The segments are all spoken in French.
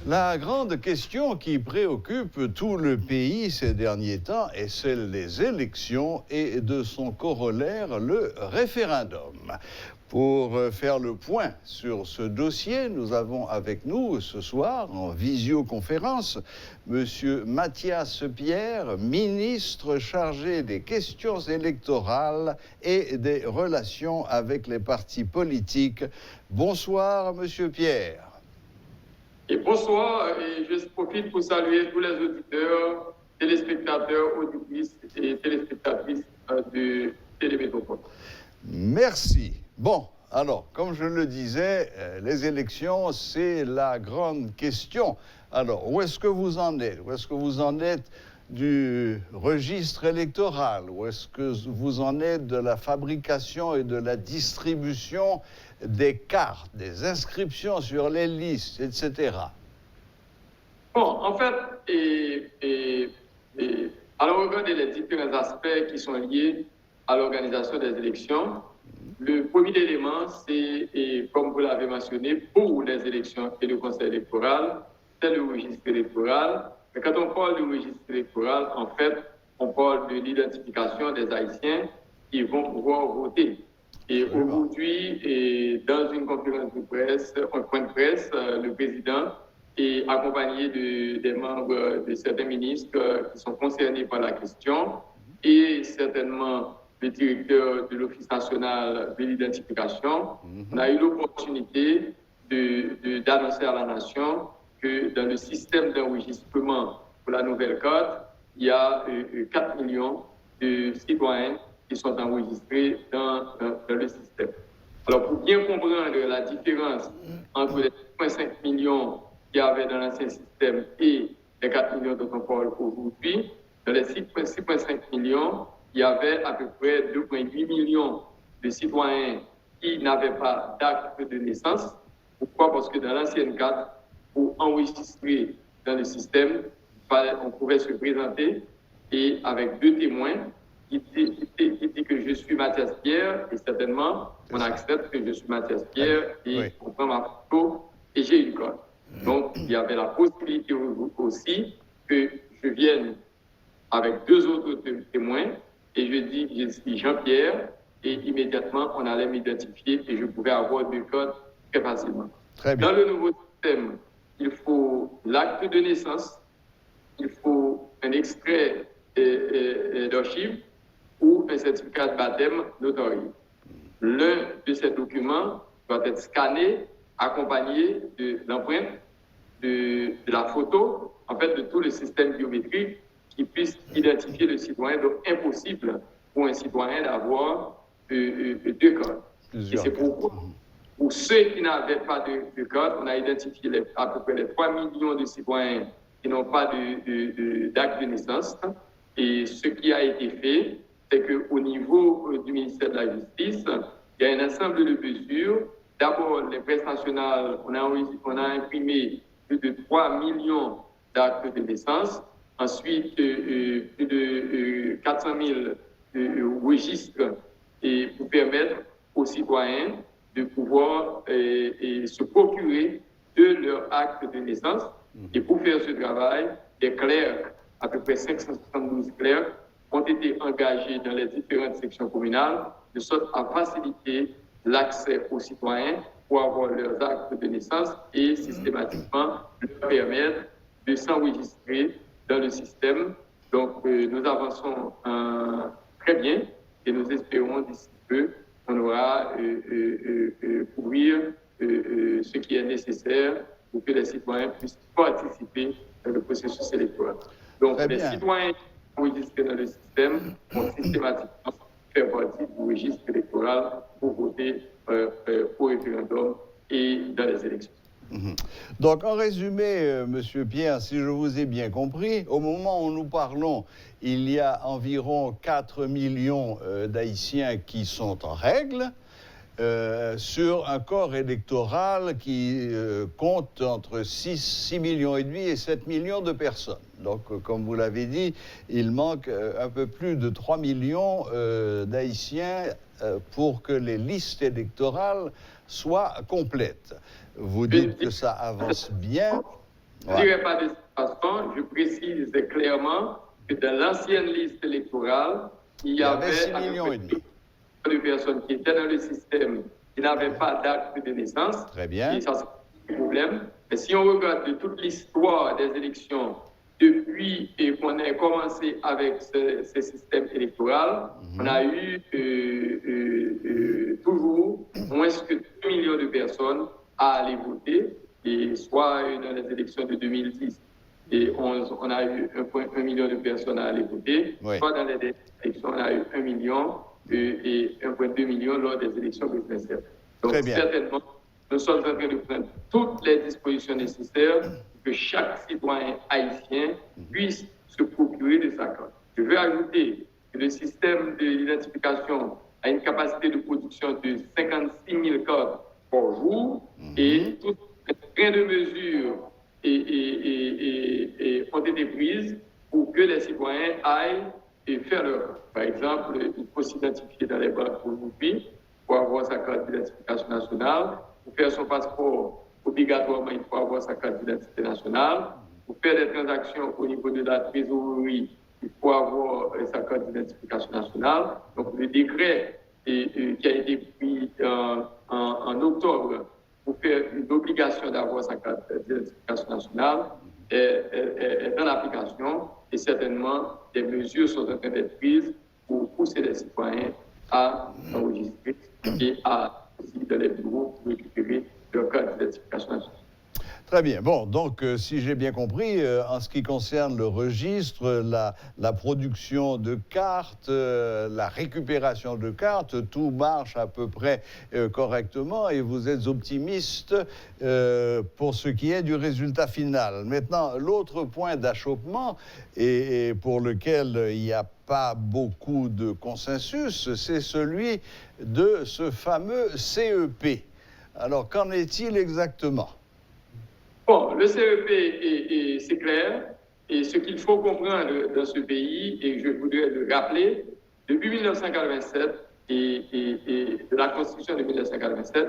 La grande question qui préoccupe tout le pays ces derniers temps est celle des élections et de son corollaire, le référendum. Pour faire le point sur ce dossier, nous avons avec nous ce soir, en visioconférence, M. Mathias Pierre, ministre chargé des questions électorales et des relations avec les partis politiques. Bonsoir, M. Pierre. Et bonsoir, et je profite pour saluer tous les auditeurs, téléspectateurs, auditrices et téléspectatrices de Télémétropole. Merci. Bon, alors, comme je le disais, les élections, c'est la grande question. Alors, où est-ce que vous en êtes? Où est-ce que vous en êtes du registre électoral? Où est-ce que vous en êtes de la fabrication et de la distribution des cartes, des inscriptions sur les listes, etc.? Bon, en fait, alors regardez les différents aspects qui sont liés à l'organisation des élections. Le premier élément, c'est, comme vous l'avez mentionné, pour les élections et le conseil électoral, c'est le registre électoral. Mais quand on parle du registre électoral, en fait, on parle de l'identification des Haïtiens qui vont pouvoir voter. Et aujourd'hui, dans une conférence de presse, un point de presse, le président est accompagné des membres de certains ministres qui sont concernés par la question et certainement le directeur de l'Office national de l'identification. On a eu l'opportunité d'annoncer à la nation que dans le système d'enregistrement pour la nouvelle carte, il y a 4 millions de citoyens qui sont enregistrés dans le système. Alors, pour bien comprendre la différence entre les 1,5 millions qu'il y avait dans l'ancien système et les 4 millions dont on parle aujourd'hui, dans les 6,5 millions, il y avait à peu près 2,8 millions de citoyens qui n'avaient pas d'acte de naissance. Pourquoi? Parce que dans l'ancienne carte, pour enregistrer dans le système, on pouvait se présenter et avec 2 témoins qui dit que je suis Mathias Pierre et certainement on accepte que je suis Mathias Pierre et on prend ma photo et j'ai une carte. Donc il y avait la possibilité aussi que je vienne avec 2 autres témoins et je dis je suis Jean-Pierre et immédiatement on allait m'identifier et je pouvais avoir 2 codes très facilement. Très bien. Dans le nouveau système, il faut l'acte de naissance, il faut un extrait d'archives ou un certificat de baptême notarié. L'un de ces documents doit être scanné, accompagné de l'empreinte, de la photo, en fait de tout le système biométrique qui puisse identifier le citoyen. Donc impossible pour un citoyen d'avoir 2 codes. Et c'est pourquoi, pour ceux qui n'avaient pas de code, on a identifié à peu près les 3 millions de citoyens qui n'ont pas d'acte de naissance. Et ce qui a été fait, c'est qu'au niveau du ministère de la Justice, il y a un ensemble de mesures. D'abord, les presse nationales, on a imprimé plus de 3 millions d'actes de naissance. Ensuite, plus de 400 000 registres pour permettre aux citoyens de pouvoir se procurer de leur acte de naissance. Et pour faire ce travail, des clercs, à peu près 572 clercs, ont été engagés dans les différentes sections communales de sorte à faciliter l'accès aux citoyens pour avoir leurs actes de naissance et systématiquement leur permettre de s'enregistrer dans le système. Donc, nous avançons très bien et nous espérons d'ici peu qu'on aura couvrir ce qui est nécessaire pour que les citoyens puissent participer dans le processus électoral. Donc, les citoyens enregistrés dans le système vont systématiquement faire partie du registre électoral pour voter au référendum et dans les élections. Donc, en résumé, Monsieur Pierre, si je vous ai bien compris, au moment où nous parlons, il y a environ 4 millions d'Haïtiens qui sont en règle sur un corps électoral qui compte entre 6,5 millions et 7 millions de personnes. Donc, comme vous l'avez dit, il manque un peu plus de 3 millions d'Haïtiens pour que les listes électorales soient complètes. Vous dites que ça avance bien. Je ne dirais pas de cette façon, je précise clairement que dans l'ancienne liste électorale, il y avait 6,5 millions de personnes qui étaient dans le système qui n'avaient pas d'acte de naissance. Très bien. Et ça, c'est un problème. Mais si on regarde toute l'histoire des élections depuis qu'on a commencé avec ce système électoral, on a eu toujours moins que 2 millions de personnes à aller voter. Et soit dans les élections de 2010 et 11, on a eu 1,1 million de personnes à aller voter, soit dans les élections, on a eu 1 million et 1,2 million lors des élections présidentielles. Donc, certainement, nous sommes en train de prendre toutes les dispositions nécessaires pour que chaque citoyen haïtien puisse se procurer de sa carte. Je veux ajouter que le système d'identification a une capacité de production de 56 000 cartes par jour et tout plein de mesures ont été prises pour que les citoyens aillent et faire leur. Par exemple, il faut s'identifier dans les banques aujourd'hui pour avoir sa carte d'identification nationale. Pour faire son passeport, obligatoirement, il faut avoir sa carte d'identité nationale. Pour faire des transactions au niveau de la trésorerie, il faut avoir sa carte d'identification nationale. Donc, le décret qui a été pris en octobre pour faire une obligation d'avoir sa carte d'identification nationale est en application et certainement des mesures sont en train d'être prises pour pousser les citoyens à enregistrer et à aussi dans les bureaux pour récupérer leur carte d'identification nationale. Très bien. Bon, donc, si j'ai bien compris, en ce qui concerne le registre, la production de cartes, la récupération de cartes, tout marche à peu près correctement et vous êtes optimiste pour ce qui est du résultat final. Maintenant, l'autre point d'achoppement et pour lequel il n'y a pas beaucoup de consensus, c'est celui de ce fameux CEP. Alors, qu'en est-il exactement? Bon, le CEP, c'est clair, et ce qu'il faut comprendre dans ce pays, et je voudrais le rappeler, depuis 1987 et de la Constitution de 1987,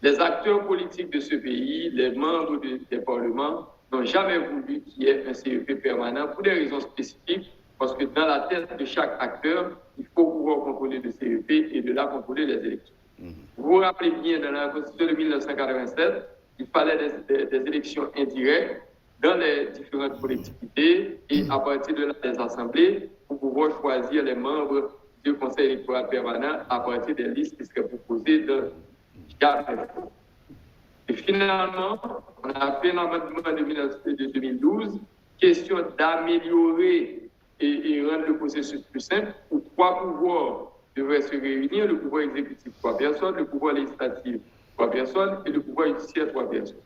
les acteurs politiques de ce pays, les membres des parlements, n'ont jamais voulu qu'il y ait un CEP permanent pour des raisons spécifiques, parce que dans la tête de chaque acteur, il faut pouvoir contrôler le CEP et de là contrôler les élections. Vous vous rappelez bien, dans la Constitution de 1987, il fallait des élections indirectes dans les différentes collectivités et à partir de là, des assemblées pour pouvoir choisir les membres du Conseil électoral permanent à partir des listes qui seraient proposées de chaque réforme. Et finalement, on a fait l'amendement de 2012, question d'améliorer et rendre le processus plus simple où 3 pouvoirs devraient se réunir, le pouvoir exécutif 3 personnes, le pouvoir législatif 3 personnes et le pouvoir judiciaire 3 personnes.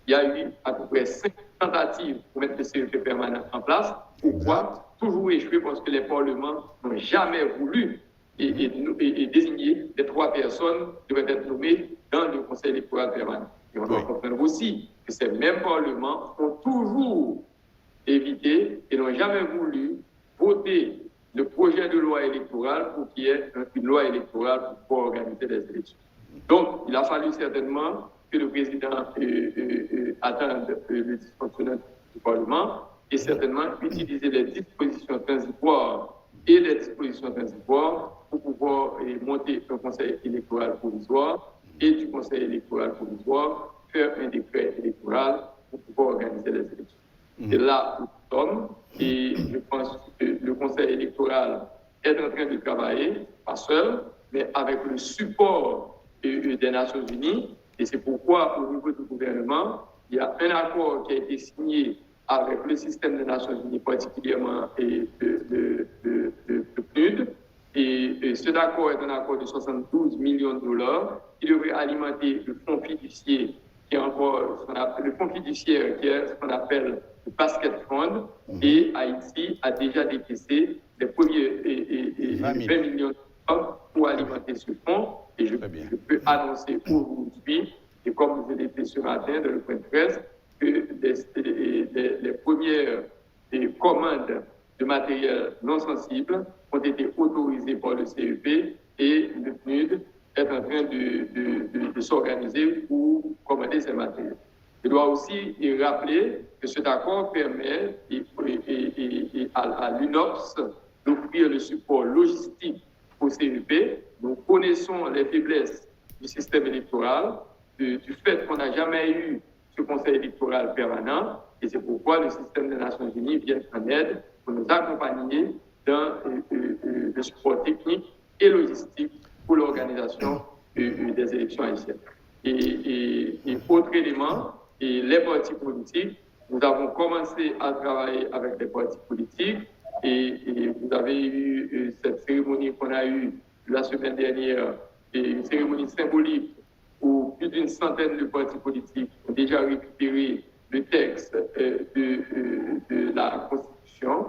Il y a eu à peu près 5 tentatives pour mettre le CEP permanent en place. Pourquoi? Toujours échoué parce que les parlements n'ont jamais voulu et désigner les 3 personnes qui devaient être nommées dans le Conseil électoral permanent. Et on doit comprendre aussi que ces mêmes parlements ont toujours évité et n'ont jamais voulu voter le projet de loi électorale pour qu'il y ait une loi électorale pour pouvoir organiser les élections. Donc, il a fallu certainement que le président attende le dysfonctionnement du Parlement et certainement utiliser les dispositions transitoires et les dispositions transitoires pour pouvoir monter un conseil électoral provisoire et du conseil électoral provisoire faire un décret électoral pour pouvoir organiser les élections. C'est là où nous sommes et je pense que le conseil électoral est en train de travailler, pas seul, mais avec le support des Nations Unies. Et c'est pourquoi, au niveau du gouvernement, il y a un accord qui a été signé avec le système des Nations Unies, particulièrement de PNUD. Et cet accord est un accord de 72 millions de dollars qui devrait alimenter le fonds fiduciaire, qui est encore le fonds fiduciaire, qui est ce qu'on appelle le basket fund. Et Haïti a déjà décaissé les premiers 20 millions de dollars pour alimenter ce fonds. Et je peux annoncer aujourd'hui, et comme vous l'avez fait ce matin dans le point de presse, que les premières commandes de matériel non sensible ont été autorisées par le CEP et le PNUD est en train de s'organiser pour commander ces matériels. Je dois aussi rappeler que cet accord permet à l'UNOPS d'offrir le support logistique au CEP. Nous connaissons les faiblesses du système électoral, du fait qu'on n'a jamais eu ce conseil électoral permanent, et c'est pourquoi le système des Nations Unies vient en aide pour nous accompagner dans le support technique et logistique pour l'organisation des élections haïtiennes. Et autre élément, les partis politiques, nous avons commencé à travailler avec les partis politiques et vous avez eu cette cérémonie qu'on a eue la semaine dernière, une cérémonie symbolique où plus d'une centaine de partis politiques ont déjà récupéré le texte de la Constitution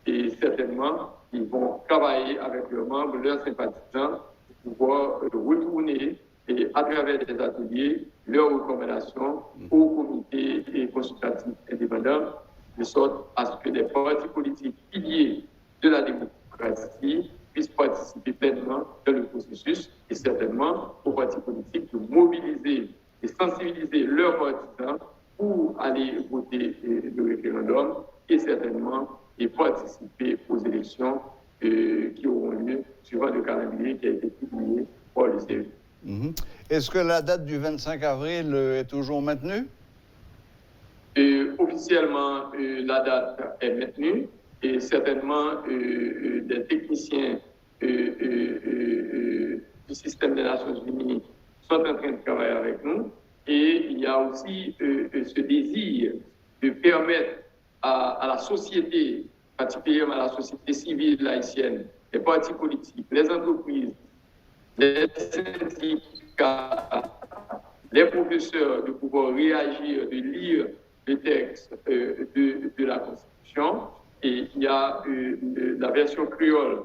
et certainement ils vont travailler avec leurs membres, leurs sympathisants pour pouvoir retourner et à travers des ateliers leurs recommandations au comité consultatif indépendant, de sorte à ce que les partis politiques piliers de la démocratie puissent participer pleinement dans le processus et certainement aux partis politiques de mobiliser et sensibiliser leurs partisans pour aller voter le référendum et certainement et participer aux élections qui auront lieu suivant le calendrier qui a été publié par le CEP. Est-ce que la date du 25 avril est toujours maintenue? Officiellement, la date est maintenue et certainement des techniciens du système des Nations Unies sont en train de travailler avec nous et il y a aussi ce désir de permettre à la société, particulièrement à la société civile haïtienne, les partis politiques, les entreprises, les syndicats, les professeurs de pouvoir réagir, de lire le texte de la Constitution. Et il y a la version créole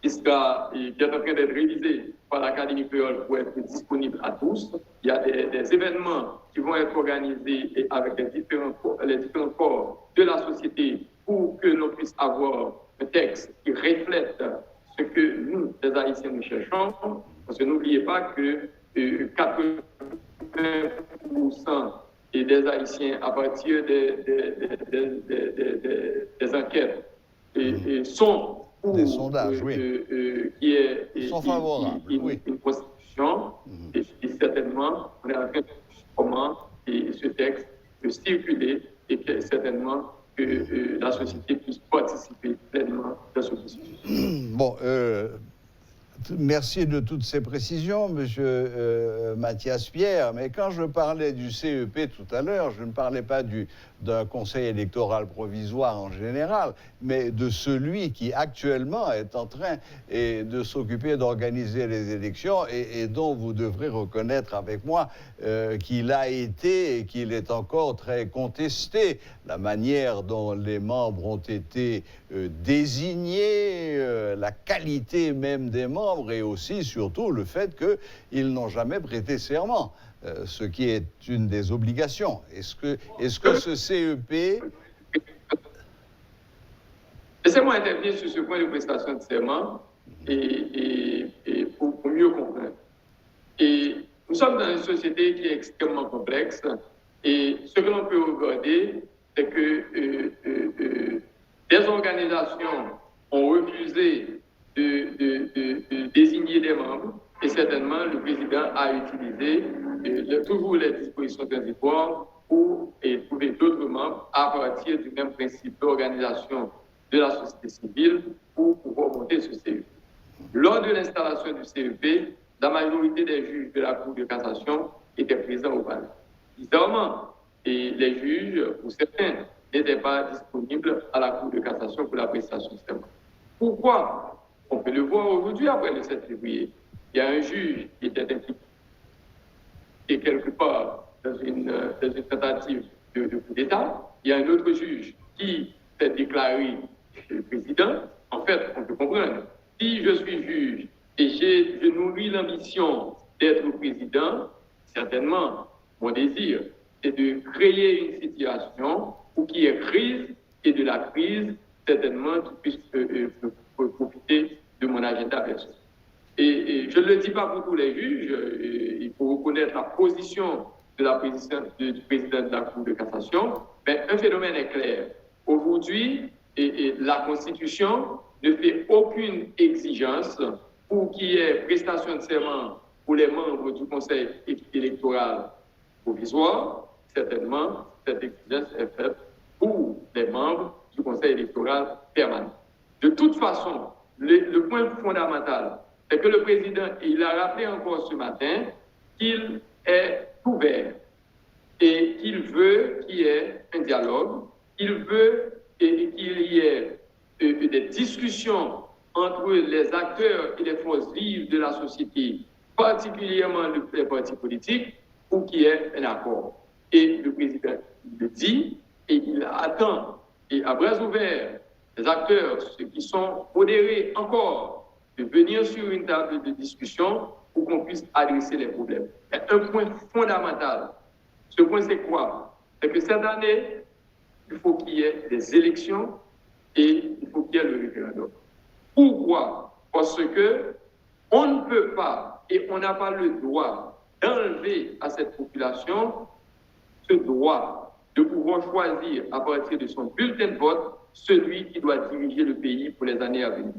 qui est en train d'être révisée par l'Académie créole pour être disponible à tous. Il y a des événements qui vont être organisés avec les différents corps de la société pour que l'on puisse avoir un texte qui reflète ce que nous, les Haïtiens, nous cherchons. Parce que n'oubliez pas que 80% des Haïtiens, à partir des enquêtes, sont pour des sondages, oui. Qui est sont favorables, une constitution. Et certainement, on est en train de comment ce texte peut circuler et que certainement que la société puisse participer pleinement dans ce processus. Bon, merci de toutes ces précisions, Monsieur Mathias Pierre. Mais quand je parlais du CEP tout à l'heure, je ne parlais pas d'un conseil électoral provisoire en général, mais de celui qui actuellement est en train de s'occuper d'organiser les élections et dont vous devrez reconnaître avec moi qu'il a été et qu'il est encore très contesté. La manière dont les membres ont été désignés, la qualité même des membres et aussi, surtout, le fait qu'ils n'ont jamais prêté serment, ce qui est une des obligations. Est-ce que ce CEP... Laissez-moi intervenir sur ce point de prestation de serment et pour mieux comprendre. Et nous sommes dans une société qui est extrêmement complexe et ce que l'on peut regarder, c'est que des organisations ont refusé de désigner des membres et certainement le président a utilisé toujours les dispositions transitoires pour trouver d'autres membres à partir du même principe d'organisation de la société civile pour pouvoir monter ce CEP. Lors de l'installation du CEP, la majorité des juges de la Cour de cassation étaient présents au palais. Bizarrement, et les juges, pour certains, n'étaient pas disponibles à la Cour de cassation pour la prestation de serment. Pourquoi? On peut le voir aujourd'hui après le 7 février. Il y a un juge qui était impliqué quelque part dans une tentative de coup d'État. Il y a un autre juge qui s'est déclaré président. En fait, on peut comprendre. Si je suis juge et je nourris l'ambition d'être président, certainement, mon désir, c'est de créer une situation où il y ait crise et de la crise, certainement, qui puisse profiter de mon agenda personnel. Et je ne le dis pas pour tous les juges, il faut reconnaître la position du président de la Cour de cassation, mais un phénomène est clair. Aujourd'hui, la Constitution ne fait aucune exigence pour qu'il y ait prestation de serment pour les membres du Conseil électoral provisoire. Certainement, cette exigence est faite pour les membres du Conseil électoral permanent. De toute façon, le point fondamental, c'est que le président, il a rappelé encore ce matin qu'il est ouvert et qu'il veut qu'il y ait un dialogue, qu'il veut qu'il y ait des discussions entre les acteurs et les forces vives de la société, particulièrement les partis politiques, pour qu'il y ait un accord. Et le président le dit, et il attend, et à bras ouverts, les acteurs, ceux qui sont modérés encore, de venir sur une table de discussion pour qu'on puisse adresser les problèmes. C'est un point fondamental. Ce point, c'est quoi? C'est que cette année, il faut qu'il y ait des élections et il faut qu'il y ait le référendum. Pourquoi? Parce que on ne peut pas et on n'a pas le droit d'enlever à cette population ce droit de pouvoir choisir à partir de son bulletin de vote celui qui doit diriger le pays pour les années à venir.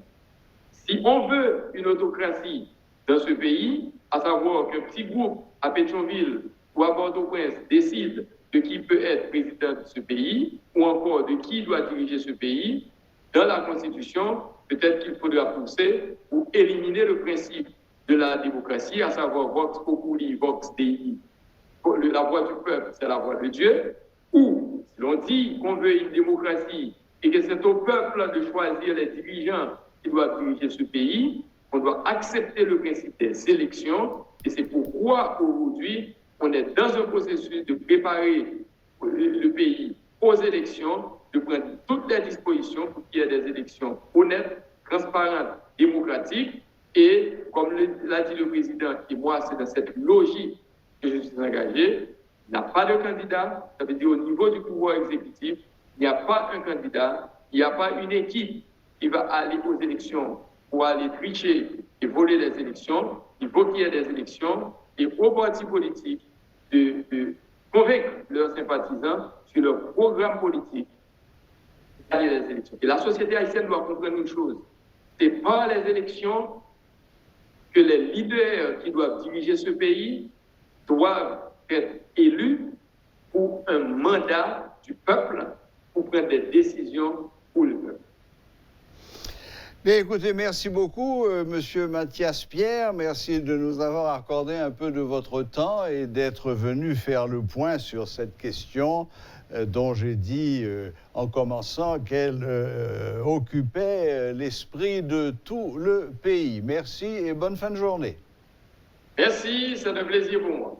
Si on veut une autocratie dans ce pays, à savoir qu'un petit groupe à Pétionville ou à Port-au-Prince décide de qui peut être président de ce pays ou encore de qui doit diriger ce pays, dans la Constitution, peut-être qu'il faudra pousser pour éliminer le principe de la démocratie, à savoir vox populi, vox dei. La voix du peuple, c'est la voix de Dieu. Ou, si l'on dit qu'on veut une démocratie et que c'est au peuple de choisir les dirigeants qui doivent diriger ce pays, on doit accepter le principe des élections. Et c'est pourquoi aujourd'hui, on est dans un processus de préparer le pays aux élections, de prendre toutes les dispositions pour qu'il y ait des élections honnêtes, transparentes, démocratiques. Et comme l'a dit le président, et moi, c'est dans cette logique que je suis engagé, il n'y a pas de candidat, ça veut dire au niveau du pouvoir exécutif, il n'y a pas un candidat, il n'y a pas une équipe qui va aller aux élections pour aller tricher et voler les élections. Il faut qu'il y ait des élections et aux partis politiques de convaincre leurs sympathisants sur leur programme politique d'aller les élections. Et la société haïtienne doit comprendre une chose, c'est par les élections que les leaders qui doivent diriger ce pays doivent être élus pour un mandat du peuple pour prendre des décisions pour le peuple. Bien, écoutez, merci beaucoup, Monsieur Mathias Pierre. Merci de nous avoir accordé un peu de votre temps et d'être venu faire le point sur cette question dont j'ai dit en commençant qu'elle occupait l'esprit de tout le pays. Merci et bonne fin de journée. Merci, c'est un plaisir pour moi.